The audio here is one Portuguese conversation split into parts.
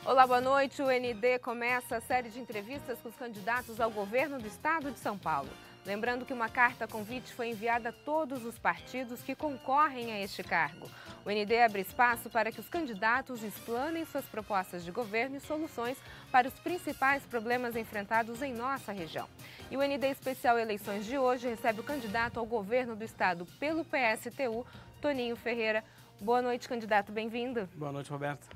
Olá, boa noite. O ND começa a série de entrevistas com os candidatos ao governo do estado de São Paulo. Lembrando que uma carta-convite foi enviada a todos os partidos que concorrem a este cargo. O ND abre espaço para que os candidatos explanem suas propostas de governo e soluções para os principais problemas enfrentados em nossa região. E o ND Especial Eleições de hoje recebe o candidato ao governo do estado pelo PSTU, Toninho Ferreira. Boa noite, candidato. Bem-vindo. Boa noite, Roberta.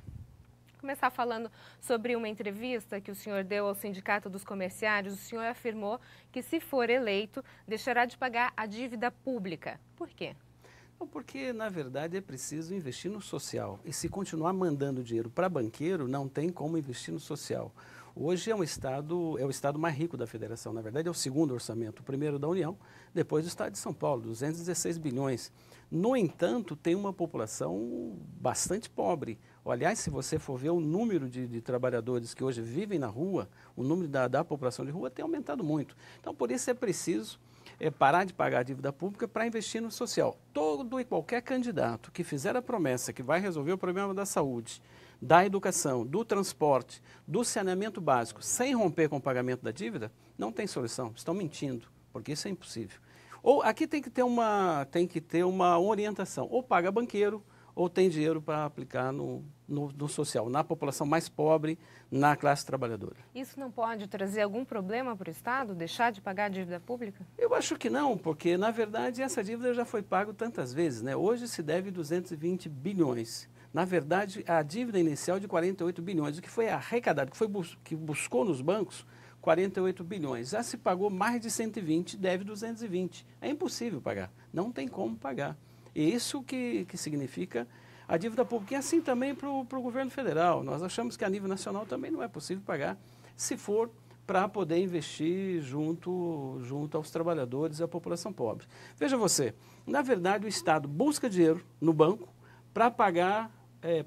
Começar falando sobre uma entrevista que o senhor deu ao Sindicato dos Comerciários. O senhor afirmou que, se for eleito, deixará de pagar a dívida pública. Por quê? Porque, na verdade, é preciso investir no social. E se continuar mandando dinheiro para banqueiro, não tem como investir no social. Hoje é o estado mais rico da federação. Na verdade, é o segundo orçamento. O primeiro da União, depois do estado de São Paulo, 216 bilhões. No entanto, tem uma população bastante pobre. Aliás, se você for ver o número de trabalhadores que hoje vivem na rua, o número da população de rua tem aumentado muito. Então, por isso é preciso parar de pagar a dívida pública para investir no social. Todo e qualquer candidato que fizer a promessa que vai resolver o problema da saúde, da educação, do transporte, do saneamento básico, sem romper com o pagamento da dívida, não tem solução. Estão mentindo, porque isso é impossível. Ou aqui tem que ter uma orientação. Ou paga banqueiro, ou tem dinheiro para aplicar no social, na população mais pobre, na classe trabalhadora. Isso não pode trazer algum problema para o Estado, deixar de pagar a dívida pública? Eu acho que não, porque, na verdade, essa dívida já foi paga tantas vezes, né? Hoje se deve 220 bilhões. Na verdade, a dívida inicial de 48 bilhões, o que foi arrecadado, que buscou nos bancos, 48 bilhões. Já se pagou mais de 120, deve 220. É impossível pagar, não tem como pagar. E isso que significa a dívida pública. E assim também para o governo federal. Nós achamos que a nível nacional também não é possível pagar, se for para poder investir junto aos trabalhadores e à população pobre. Veja você, na verdade o Estado busca dinheiro no banco para pagar,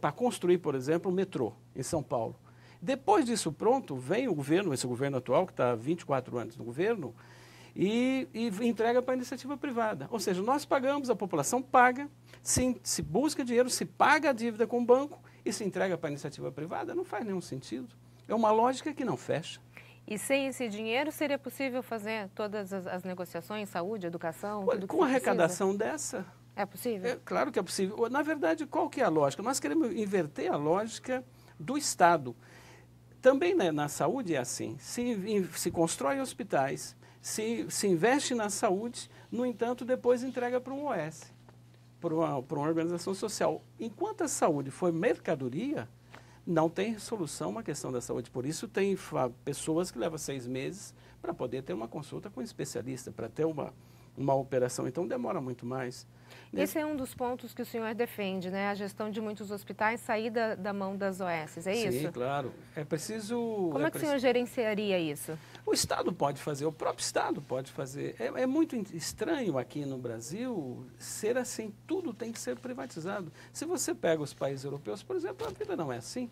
para construir, por exemplo, o metrô em São Paulo. Depois disso pronto, vem o governo, esse governo atual, que está há 24 anos no governo, e entrega para a iniciativa privada. Ou seja, nós pagamos, a população paga, se busca dinheiro, se paga a dívida com o banco e se entrega para a iniciativa privada, não faz nenhum sentido. É uma lógica que não fecha. E sem esse dinheiro, seria possível fazer todas as negociações, saúde, educação, tudo que com arrecadação dessa... É possível? É claro que é possível. Na verdade, qual que é a lógica? Nós queremos inverter a lógica do Estado. Também, né, na saúde é assim. Se constrói hospitais, se investe na saúde, no entanto, depois entrega para um OS, para uma organização social. Enquanto a saúde for mercadoria, não tem solução uma questão da saúde. Por isso, tem pessoas que levam 6 meses para poder ter uma consulta com um especialista, para ter uma operação. Então, demora muito mais. Esse é um dos pontos que o senhor defende, né? A gestão de muitos hospitais sair da mão das OS, é isso? Sim, claro. É preciso... Como é que o senhor gerenciaria isso? O Estado pode fazer, o próprio Estado pode fazer. É muito estranho aqui no Brasil ser assim, tudo tem que ser privatizado. Se você pega os países europeus, por exemplo, a vida não é assim.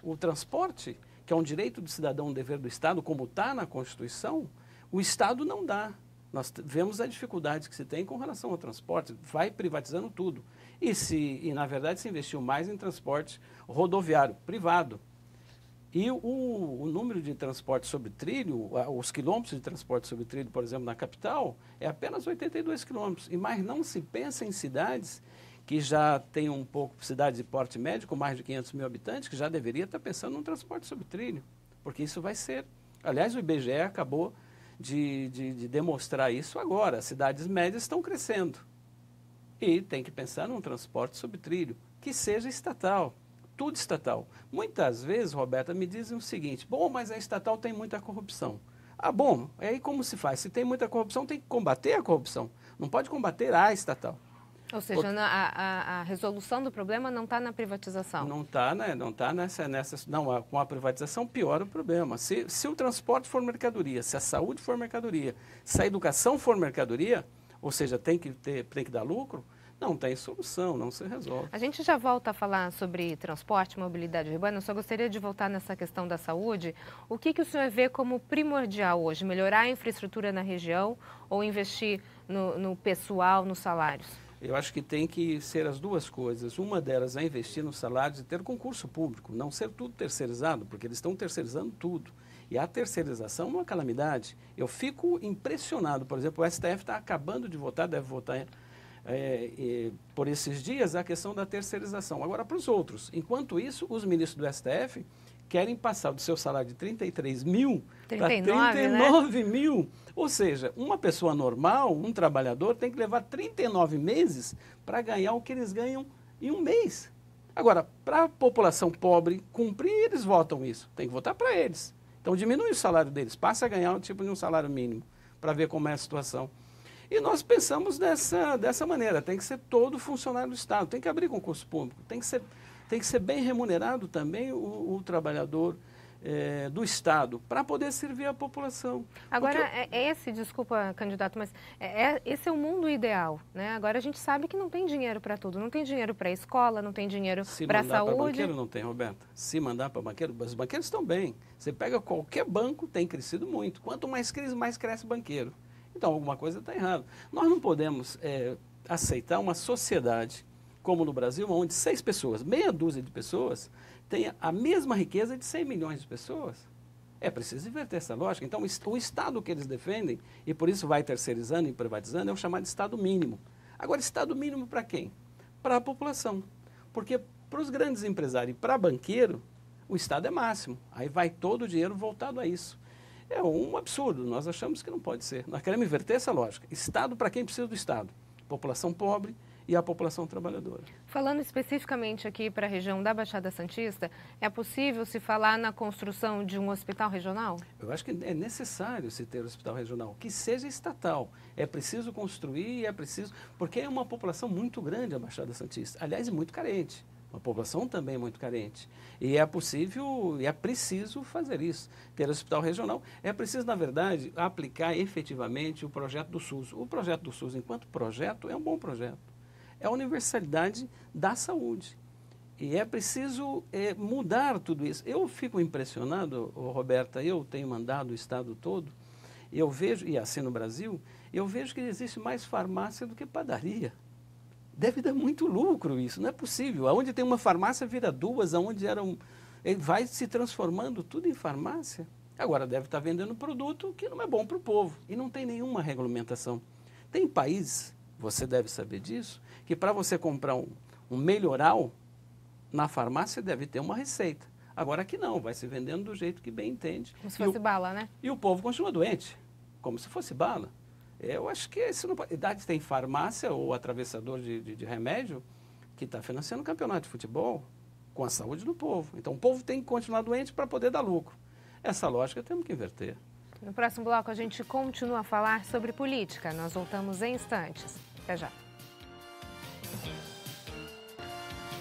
O transporte, que é um direito do cidadão, um dever do Estado, como está na Constituição, o Estado não dá. Nós vemos a dificuldade que se tem com relação ao transporte, vai privatizando tudo. E na verdade, se investiu mais em transporte rodoviário, privado. E o número de transporte sobre trilho, os quilômetros de transporte sobre trilho, por exemplo, na capital, é apenas 82 quilômetros. Mas não se pensa em cidades que já têm um pouco, cidades de porte médio, com mais de 500 mil habitantes, que já deveria estar pensando num transporte sobre trilho, porque isso vai ser... Aliás, o IBGE acabou de demonstrar isso agora. As cidades médias estão crescendo e tem que pensar num transporte sobre trilho, que seja estatal. Tudo estatal. Muitas vezes, Roberta, me dizem o seguinte: bom, mas a estatal tem muita corrupção. Ah, bom, aí como se faz? Se tem muita corrupção, tem que combater a corrupção. Não pode combater a estatal. Ou seja, a resolução do problema não está na privatização. Não está, né? Não está não, com a privatização piora o problema. Se o transporte for mercadoria, se a saúde for mercadoria, se a educação for mercadoria, ou seja, tem que dar lucro, não tem solução, não se resolve. A gente já volta a falar sobre transporte, mobilidade urbana. Eu só gostaria de voltar nessa questão da saúde. O que o senhor vê como primordial hoje? Melhorar a infraestrutura na região ou investir no pessoal, nos salários? Eu acho que tem que ser as duas coisas. Uma delas é investir nos salários e ter concurso público, não ser tudo terceirizado, porque eles estão terceirizando tudo. E a terceirização é uma calamidade. Eu fico impressionado, por exemplo, o STF está acabando de votar, deve votar por esses dias, a questão da terceirização. Agora, para os outros, enquanto isso, os ministros do STF querem passar do seu salário de 33 mil para 39 mil. Ou seja, uma pessoa normal, um trabalhador, tem que levar 39 meses para ganhar o que eles ganham em um mês. Agora, para a população pobre cumprir, eles votam isso. Tem que votar para eles. Então, diminui o salário deles, passa a ganhar um tipo de um salário mínimo, para ver como é a situação. E nós pensamos dessa maneira, tem que ser todo funcionário do Estado, tem que abrir concurso público, tem que ser bem remunerado também o trabalhador do Estado, para poder servir a população. Agora, desculpa, candidato, mas esse é o mundo ideal, né? Agora a gente sabe que não tem dinheiro para tudo, não tem dinheiro para a escola, não tem dinheiro para a saúde. Se mandar para banqueiro não tem, Roberta. Se mandar para banqueiro, os banqueiros estão bem. Você pega qualquer banco, tem crescido muito. Quanto mais crise, mais cresce banqueiro. Então, alguma coisa está errada. Nós não podemos aceitar uma sociedade como no Brasil, onde 6 pessoas, meia dúzia de pessoas, tem a mesma riqueza de 100 milhões de pessoas. É preciso inverter essa lógica. Então, o Estado que eles defendem, e por isso vai terceirizando e privatizando, é o chamado Estado mínimo. Agora, Estado mínimo para quem? Para a população. Porque para os grandes empresários e para banqueiro, o Estado é máximo. Aí vai todo o dinheiro voltado a isso. É um absurdo, nós achamos que não pode ser. Nós queremos inverter essa lógica. Estado para quem precisa do Estado. População pobre e a população trabalhadora. Falando especificamente aqui para a região da Baixada Santista, é possível se falar na construção de um hospital regional? Eu acho que é necessário se ter um hospital regional, que seja estatal. É preciso construir, porque é uma população muito grande a Baixada Santista. Aliás, é muito carente. Uma população também muito carente. E é possível e é preciso fazer isso. Ter hospital regional. É preciso, na verdade, aplicar efetivamente o projeto do SUS. O projeto do SUS, enquanto projeto, é um bom projeto. É a universalidade da saúde. E é preciso mudar tudo isso. Eu fico impressionado, Roberta, eu tenho mandado o Estado todo, eu vejo, e assim no Brasil, eu vejo que existe mais farmácia do que padaria. Deve dar muito lucro isso, não é possível. Aonde tem uma farmácia vira 2, aonde vai se transformando tudo em farmácia. Agora deve estar vendendo produto que não é bom para o povo e não tem nenhuma regulamentação. Tem países, você deve saber disso, que para você comprar um melhoral na farmácia deve ter uma receita. Agora aqui não, vai se vendendo do jeito que bem entende. Como se fosse bala, né? E o povo continua doente, como se fosse bala. Eu acho que isso não pode. Idade tem farmácia ou atravessador de remédio que está financiando o campeonato de futebol com a saúde do povo. Então o povo tem que continuar doente para poder dar lucro. Essa lógica temos que inverter. No próximo bloco a gente continua a falar sobre política. Nós voltamos em instantes. Até já.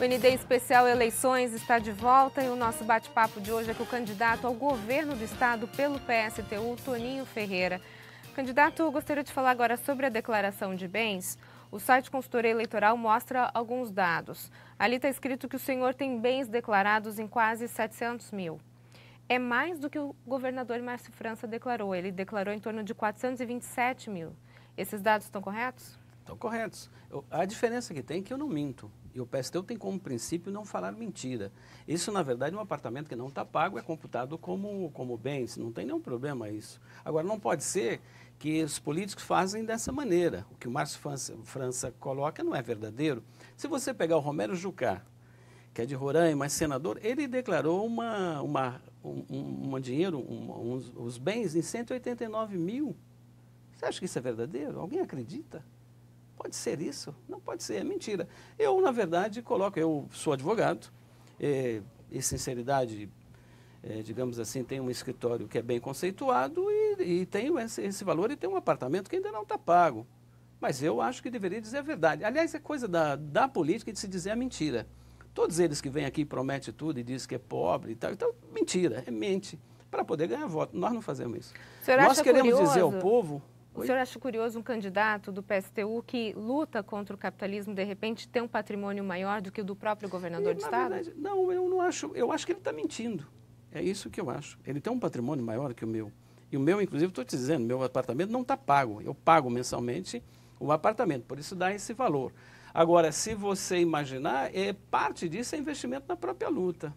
O ND Especial Eleições está de volta e o nosso bate-papo de hoje é com o candidato ao governo do estado pelo PSTU, Toninho Ferreira. Candidato, eu gostaria de falar agora sobre a declaração de bens. O site Consultoria Eleitoral mostra alguns dados. Ali está escrito que o senhor tem bens declarados em quase 700 mil. É mais do que o governador Márcio França declarou. Ele declarou em torno de 427 mil. Esses dados estão corretos? Estão corretos. A diferença que tem é que eu não minto. E o PSTU tem como princípio não falar mentira. Isso, na verdade, um apartamento que não está pago é computado como bens. Não tem nenhum problema isso. Agora, não pode ser que os políticos fazem dessa maneira. O que o Márcio França coloca não é verdadeiro. Se você pegar o Romero Jucá, que é de Roraima, mas senador, ele declarou os bens em 189 mil. Você acha que isso é verdadeiro? Alguém acredita? Pode ser isso? Não pode ser, é mentira. Eu, na verdade, eu sou advogado, e sinceridade, digamos assim, tenho um escritório que é bem conceituado e tenho esse valor e tenho um apartamento que ainda não está pago. Mas eu acho que deveria dizer a verdade. Aliás, é coisa da política de se dizer a mentira. Todos eles que vêm aqui e prometem tudo e dizem que é pobre e tal, então, mentira, é mente, para poder ganhar voto. Nós não fazemos isso. Nós queremos dizer ao povo... O senhor acha curioso um candidato do PSTU que luta contra o capitalismo, de repente, ter um patrimônio maior do que o do próprio governador do estado? Verdade, não, eu não acho. Eu acho que ele está mentindo. É isso que eu acho. Ele tem um patrimônio maior que o meu. E o meu, inclusive, estou te dizendo, meu apartamento não está pago. Eu pago mensalmente o apartamento, por isso dá esse valor. Agora, se você imaginar, parte disso é investimento na própria luta.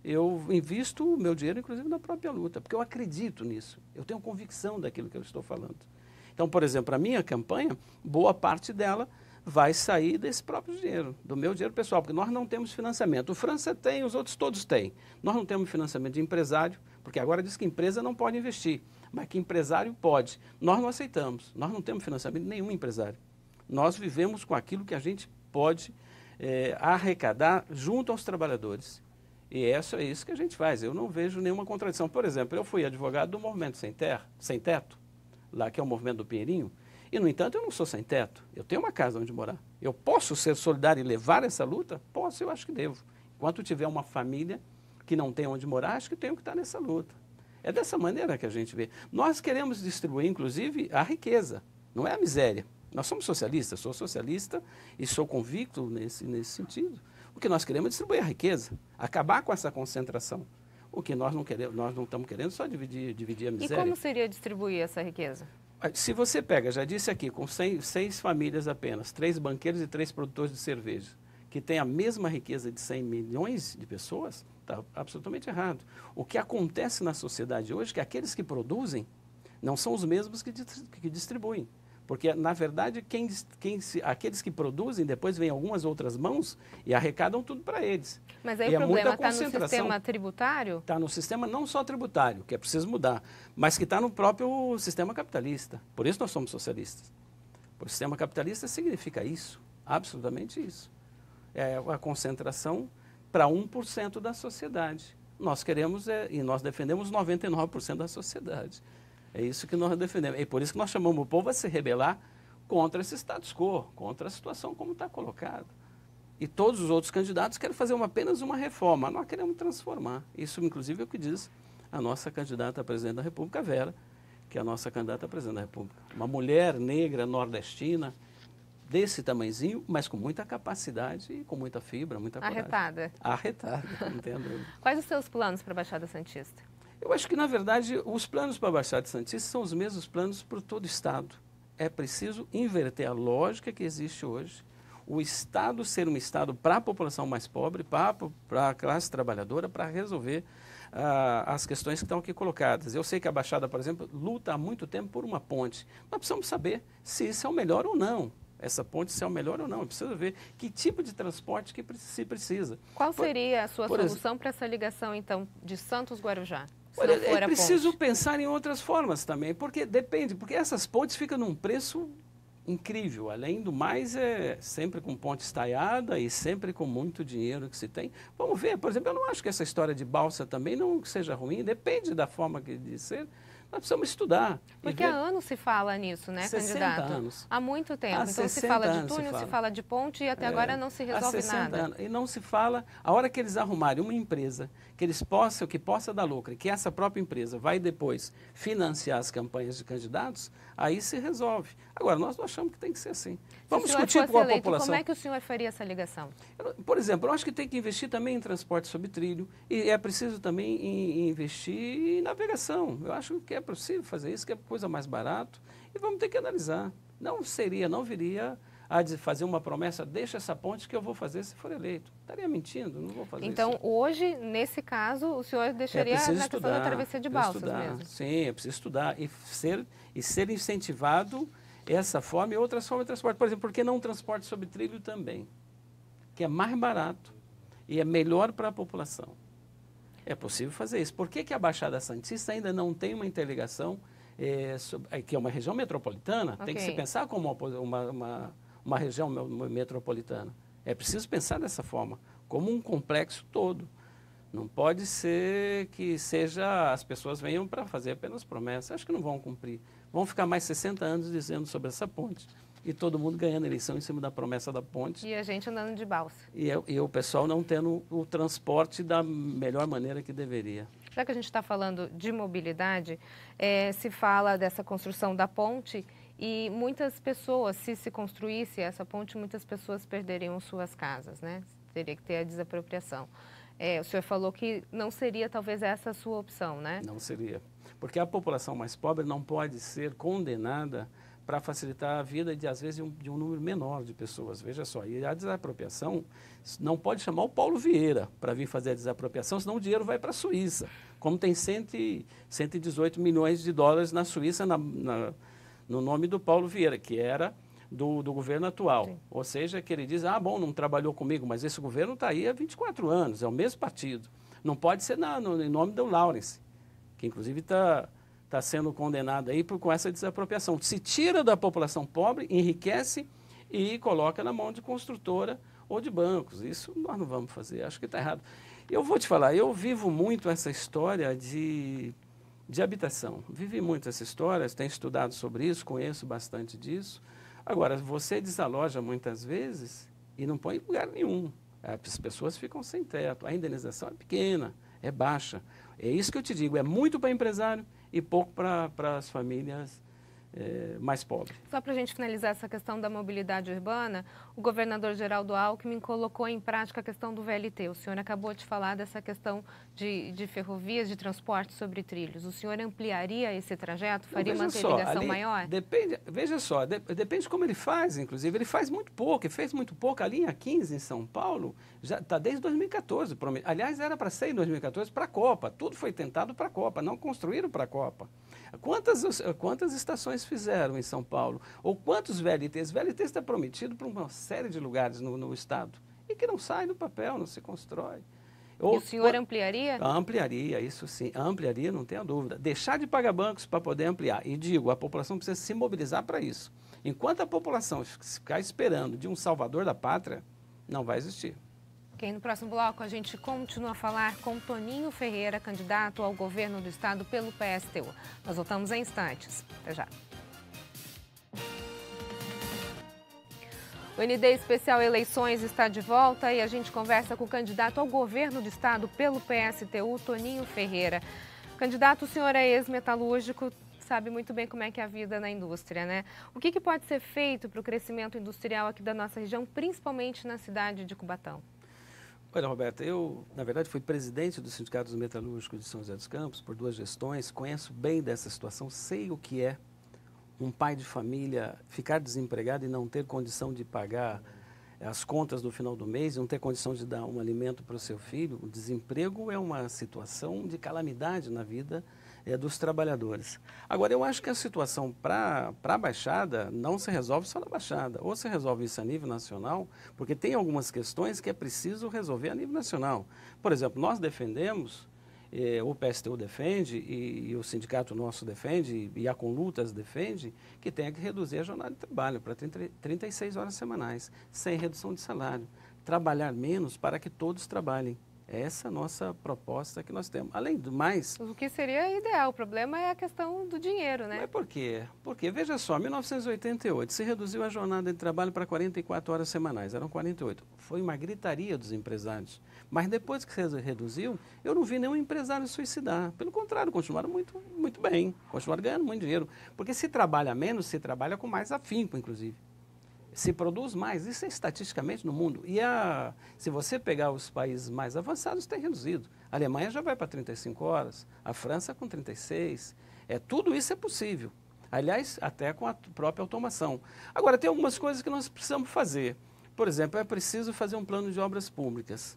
Eu invisto o meu dinheiro, inclusive, na própria luta, porque eu acredito nisso, eu tenho convicção daquilo que eu estou falando. Então, por exemplo, a minha campanha, boa parte dela vai sair desse próprio dinheiro, do meu dinheiro pessoal, porque nós não temos financiamento. O França tem, os outros todos têm. Nós não temos financiamento de empresário, porque agora diz que empresa não pode investir, mas que empresário pode. Nós não aceitamos, nós não temos financiamento de nenhum empresário. Nós vivemos com aquilo que a gente pode arrecadar junto aos trabalhadores. E é isso que a gente faz. Eu não vejo nenhuma contradição. Por exemplo, eu fui advogado do Movimento Sem Teto, lá que é o movimento do Pinheirinho, e, no entanto, eu não sou sem teto. Eu tenho uma casa onde morar. Eu posso ser solidário e levar essa luta? Posso, eu acho que devo. Enquanto tiver uma família que não tem onde morar, acho que tenho que estar nessa luta. É dessa maneira que a gente vê. Nós queremos distribuir, inclusive, a riqueza, não é a miséria. Nós somos socialistas, sou socialista e sou convicto nesse sentido. O que nós queremos é distribuir a riqueza, acabar com essa concentração. O que nós não queremos, nós não estamos querendo só dividir a miséria. E como seria distribuir essa riqueza? Se você pega, já disse aqui, com 6 famílias apenas, 3 banqueiros e 3 produtores de cerveja, que tem a mesma riqueza de 100 milhões de pessoas, está absolutamente errado. O que acontece na sociedade hoje é que aqueles que produzem não são os mesmos que distribuem. Porque, na verdade, aqueles que produzem, depois vêm algumas outras mãos e arrecadam tudo para eles. Mas aí o problema está no sistema tributário? Está no sistema não só tributário, que é preciso mudar, mas que está no próprio sistema capitalista. Por isso nós somos socialistas. O sistema capitalista significa isso, absolutamente isso. É a concentração para 1% da sociedade. Nós queremos e nós defendemos 99% da sociedade. É isso que nós defendemos. É por isso que nós chamamos o povo a se rebelar contra esse status quo, contra a situação como está colocada. E todos os outros candidatos querem fazer apenas uma reforma. Nós queremos transformar. Isso, inclusive, é o que diz a nossa candidata a presidente da República, Vera, que é a nossa candidata a presidente da República. Uma mulher negra, nordestina, desse tamanhozinho, mas com muita capacidade e com muita fibra, muita coragem. Arretada. Arretada, entendo. Quais os seus planos para a Baixada Santista? Eu acho que, na verdade, os planos para a Baixada Santista são os mesmos planos para todo o Estado. É preciso inverter a lógica que existe hoje, o Estado ser um Estado para a população mais pobre, para a classe trabalhadora, para resolver as questões que estão aqui colocadas. Eu sei que a Baixada, por exemplo, luta há muito tempo por uma ponte. Nós precisamos saber se isso é o melhor ou não. Essa ponte se é o melhor ou não. Precisa ver que tipo de transporte que se precisa. Qual seria a sua solução para essa ligação, então, de Santos-Guarujá? Olha, é preciso pensar em outras formas também, porque depende, porque essas pontes ficam num preço incrível. Além do mais, é sempre com ponte estaiada e sempre com muito dinheiro que se tem. Vamos ver, por exemplo, eu não acho que essa história de balsa também não seja ruim, depende da forma de ser. Nós precisamos estudar. Porque há anos se fala nisso, né, 60 candidato? anos. Há muito tempo. Há então se fala de túnel, se fala de ponte e até agora não se resolve há 60 nada. Anos. E não se fala, a hora que eles arrumarem uma empresa que possa dar lucro, e que essa própria empresa vai depois financiar as campanhas de candidatos, aí se resolve. Agora, nós não achamos que tem que ser assim. Vamos discutir com a população. Como é que o senhor faria essa ligação? Por exemplo, eu acho que tem que investir também em transporte sobre trilho e é preciso também investir em navegação. Eu acho que é possível fazer isso, que é coisa mais barato e vamos ter que analisar. Não viria a fazer uma promessa, deixa essa ponte que eu vou fazer se for eleito. Estaria mentindo, não vou fazer isso. Então, hoje, nesse caso, o senhor deixaria na questão da travessia de balsas mesmo? Sim, é preciso estudar e ser incentivado essa forma e outras formas de transporte. Por exemplo, por que não um transporte sobre trilho também? Que é mais barato e é melhor para a população. É possível fazer isso. Por que a Baixada Santista ainda não tem uma interligação, que é uma região metropolitana? Okay. Tem que se pensar como uma região metropolitana. É preciso pensar dessa forma, como um complexo todo. Não pode ser que as pessoas venham para fazer apenas promessas. Acho que não vão cumprir. Vão ficar mais 60 anos dizendo sobre essa ponte. E todo mundo ganhando eleição em cima da promessa da ponte. E a gente andando de balsa. E o pessoal não tendo o transporte da melhor maneira que deveria. Já que a gente está falando de mobilidade, se fala dessa construção da ponte e muitas pessoas, se construísse essa ponte, muitas pessoas perderiam suas casas, né? Teria que ter a desapropriação. O senhor falou que não seria talvez essa a sua opção, né? Não seria. Porque a população mais pobre não pode ser condenada para facilitar a vida de, às vezes, de um número menor de pessoas. Veja só, e a desapropriação não pode chamar o Paulo Vieira para vir fazer a desapropriação, senão o dinheiro vai para a Suíça. Como tem 118 milhões de dólares na Suíça no nome do Paulo Vieira, que era do governo atual. Sim. Ou seja, que ele diz, bom, não trabalhou comigo, mas esse governo está aí há 24 anos, é o mesmo partido. Não pode ser em nome do Lawrence, que inclusive está sendo condenado aí com essa desapropriação. Se tira da população pobre, enriquece e coloca na mão de construtora ou de bancos. Isso nós não vamos fazer, acho que está errado. Eu vou te falar, eu vivo muito essa história de habitação. Vivi muito essa história, tenho estudado sobre isso, conheço bastante disso. Agora, você desaloja muitas vezes e não põe em lugar nenhum. As pessoas ficam sem teto, a indenização é pequena, é baixa. É isso que eu te digo, é muito para empresário e pouco para as famílias mais pobres. Só para a gente finalizar essa questão da mobilidade urbana, o governador Geraldo Alckmin colocou em prática a questão do VLT. O senhor acabou de falar dessa questão de ferrovias, de transporte sobre trilhos. O senhor ampliaria esse trajeto? Faria uma interligação maior? Depende, veja só, depende de como ele faz, inclusive. Ele faz muito pouco, ele fez muito pouco. A linha 15 em São Paulo já está desde 2014. Aliás, era para ser em 2014 para a Copa. Tudo foi tentado para a Copa, não construíram para a Copa. Quantas estações fizeram em São Paulo? Ou quantos VLTs? VLT está prometido para uma série de lugares no estado e que não sai do papel, não se constrói. E o senhor ampliaria? Ampliaria, isso sim, ampliaria, não tenha dúvida. Deixar de pagar bancos para poder ampliar. E digo, a população precisa se mobilizar para isso. Enquanto a população ficar esperando de um salvador da pátria, não vai existir. Ok, no próximo bloco a gente continua a falar com Toninho Ferreira, candidato ao governo do estado pelo PSTU. Nós voltamos em instantes. Até já. O ND Especial Eleições está de volta e a gente conversa com o candidato ao governo do estado pelo PSTU, Toninho Ferreira. Candidato, o senhor é ex-metalúrgico, sabe muito bem como é que é a vida na indústria, né? O que pode ser feito para o crescimento industrial aqui da nossa região, principalmente na cidade de Cubatão? Olha, Roberta, eu, na verdade, fui presidente do Sindicato dos Metalúrgicos de São José dos Campos por 2 gestões, conheço bem dessa situação, sei o que é um pai de família ficar desempregado e não ter condição de pagar as contas no final do mês, não ter condição de dar um alimento para o seu filho. O desemprego é uma situação de calamidade na vida dos trabalhadores. Agora, eu acho que a situação para a Baixada não se resolve só na Baixada, ou se resolve isso a nível nacional, porque tem algumas questões que é preciso resolver a nível nacional. Por exemplo, nós defendemos, o PSTU defende e o sindicato nosso defende e a Conlutas defende que tenha que reduzir a jornada de trabalho para 36 horas semanais, sem redução de salário. Trabalhar menos para que todos trabalhem. Essa é a nossa proposta que nós temos. Além do mais... O que seria ideal, o problema é a questão do dinheiro, né? Mas por quê? Porque, veja só, em 1988 se reduziu a jornada de trabalho para 44 horas semanais, eram 48. Foi uma gritaria dos empresários. Mas depois que se reduziu, eu não vi nenhum empresário suicidar. Pelo contrário, continuaram muito bem, continuaram ganhando muito dinheiro. Porque se trabalha menos, se trabalha com mais afinco, inclusive. Se produz mais, isso é estatisticamente no mundo. E se você pegar os países mais avançados, tem reduzido. A Alemanha já vai para 35 horas, a França com 36. Tudo isso é possível. Aliás, até com a própria automação. Agora, tem algumas coisas que nós precisamos fazer. Por exemplo, é preciso fazer um plano de obras públicas.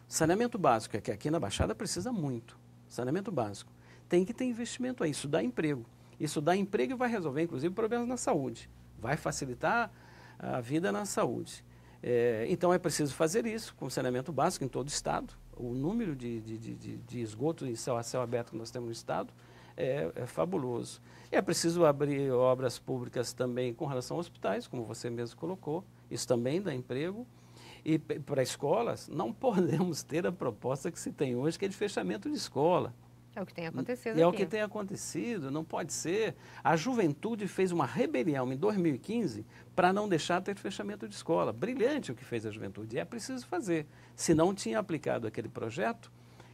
Saneamento básico, que aqui na Baixada precisa muito. Saneamento básico. Tem que ter investimento aí, isso dá emprego. Isso dá emprego e vai resolver, inclusive, problemas na saúde. Vai facilitar a vida na saúde. Então é preciso fazer isso com saneamento básico em todo o estado. O número de esgoto em céu a céu aberto que nós temos no estado é fabuloso. E é preciso abrir obras públicas também com relação a hospitais, como você mesmo colocou. Isso também dá emprego. E para escolas, não podemos ter a proposta que se tem hoje, que é de fechamento de escola. É o que tem acontecido aqui. É o que tem acontecido, não pode ser. A juventude fez uma rebelião em 2015 para não deixar ter fechamento de escola. Brilhante o que fez a juventude, e é preciso fazer. Se não tinha aplicado aquele projeto,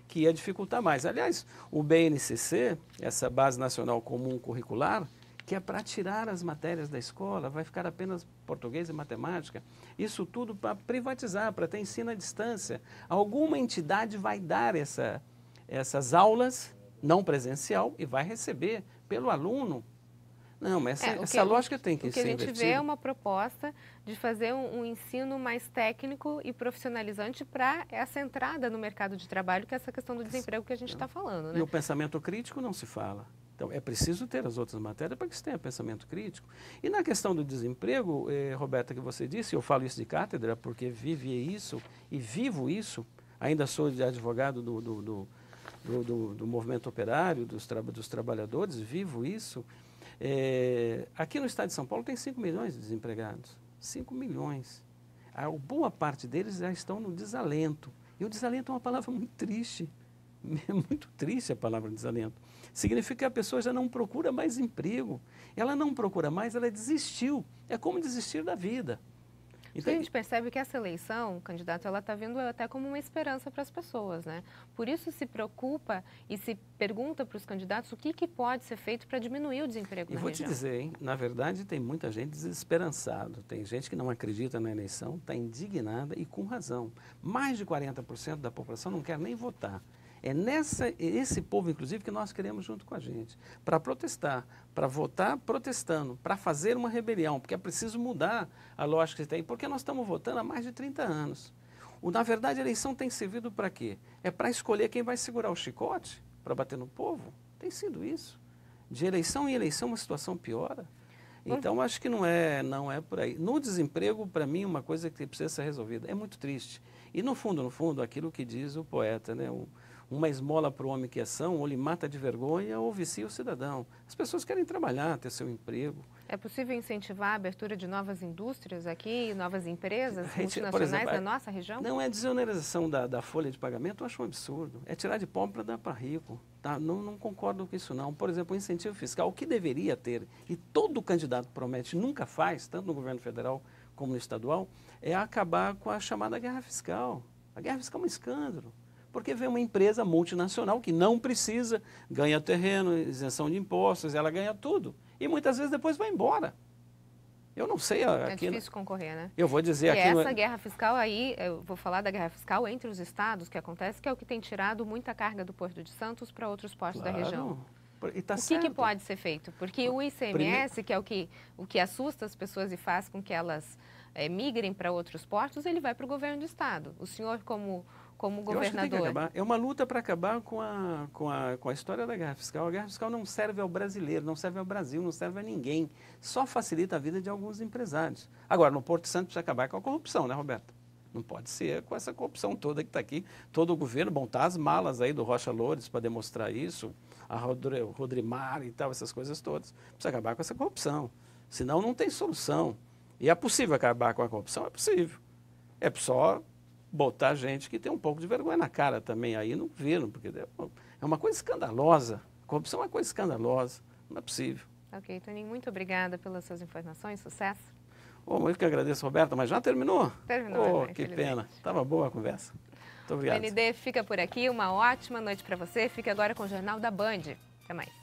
que ia dificultar mais. Aliás, o BNCC, essa Base Nacional Comum Curricular, que é para tirar as matérias da escola, vai ficar apenas português e matemática. Isso tudo para privatizar, para ter ensino à distância. Alguma entidade vai dar essas aulas, não presencial, e vai receber pelo aluno. Não, mas essa lógica tem que ser invertida. O que a gente vê é uma proposta de fazer um ensino mais técnico e profissionalizante para essa entrada no mercado de trabalho, que é essa questão do desemprego que a gente está falando, né? E o pensamento crítico não se fala. Então, é preciso ter as outras matérias para que se tenha pensamento crítico. E na questão do desemprego, Roberta, que você disse, eu falo isso de cátedra porque vivi isso e vivo isso, ainda sou advogado do movimento operário, dos trabalhadores, vivo isso. Aqui no estado de São Paulo tem 5 milhões de desempregados. 5 milhões. A boa parte deles já estão no desalento. E o desalento é uma palavra muito triste. É muito triste a palavra desalento. Significa que a pessoa já não procura mais emprego. Ela não procura mais, ela desistiu. É como desistir da vida. Então, a gente percebe que essa eleição, candidato, ela está vindo até como uma esperança para as pessoas, né? Por isso se preocupa e se pergunta para os candidatos o que pode ser feito para diminuir o desemprego na região. E vou te dizer, hein? Na verdade tem muita gente desesperançada. Tem gente que não acredita na eleição, está indignada e com razão. Mais de 40% da população não quer nem votar. É esse povo, inclusive, que nós queremos junto com a gente, para protestar, para votar protestando, para fazer uma rebelião, porque é preciso mudar a lógica que tem, porque nós estamos votando há mais de 30 anos. Na verdade, a eleição tem servido para quê? É para escolher quem vai segurar o chicote, para bater no povo? Tem sido isso. De eleição em eleição, uma situação piora. Então, acho que não é por aí. No desemprego, para mim, uma coisa que precisa ser resolvida. É muito triste. E, no fundo, aquilo que diz o poeta, né? Uma esmola para o homem que é são, ou lhe mata de vergonha, ou vicia o cidadão. As pessoas querem trabalhar, ter seu emprego. É possível incentivar a abertura de novas indústrias aqui, novas empresas multinacionais na nossa região? Não, é desoneração da folha de pagamento, eu acho um absurdo. É tirar de pobre para dar para rico. Tá? Não concordo com isso, não. Por exemplo, o incentivo fiscal, o que deveria ter, e todo candidato promete, nunca faz, tanto no governo federal como no estadual, é acabar com a chamada guerra fiscal. A guerra fiscal é um escândalo. Porque vem uma empresa multinacional que não precisa, ganha terreno, isenção de impostos, ela ganha tudo. E muitas vezes depois vai embora. Eu não sei... É difícil concorrer, né? Eu vou dizer aqui... E essa guerra fiscal aí, eu vou falar da guerra fiscal entre os estados que acontece, que é o que tem tirado muita carga do Porto de Santos para outros portos da região. E tá o que pode ser feito? Porque o ICMS, que é o que assusta as pessoas e faz com que elas migrem para outros portos, ele vai para o governo do estado. O senhor, como governador... Eu acho que tem que acabar. É uma luta para acabar com a história da guerra fiscal. A guerra fiscal não serve ao brasileiro, não serve ao Brasil, não serve a ninguém. Só facilita a vida de alguns empresários. Agora, no Porto Santo precisa acabar com a corrupção, né, Roberto? Não pode ser com essa corrupção toda que está aqui. Todo o governo, bom, tá as malas aí do Rocha Loures para demonstrar isso, a Rodrimar e tal, essas coisas todas. Precisa acabar com essa corrupção. Senão não tem solução. E é possível acabar com a corrupção? É possível. É só botar gente que tem um pouco de vergonha na cara também. Aí não viram, porque é uma coisa escandalosa. A corrupção é uma coisa escandalosa. Não é possível. Ok, Toninho, muito obrigada pelas suas informações. Sucesso. Eu que agradeço, Roberta, mas já terminou? Terminou. Que pena. Estava boa a conversa. Muito obrigado. O ND fica por aqui. Uma ótima noite para você. Fique agora com o Jornal da Band. Até mais.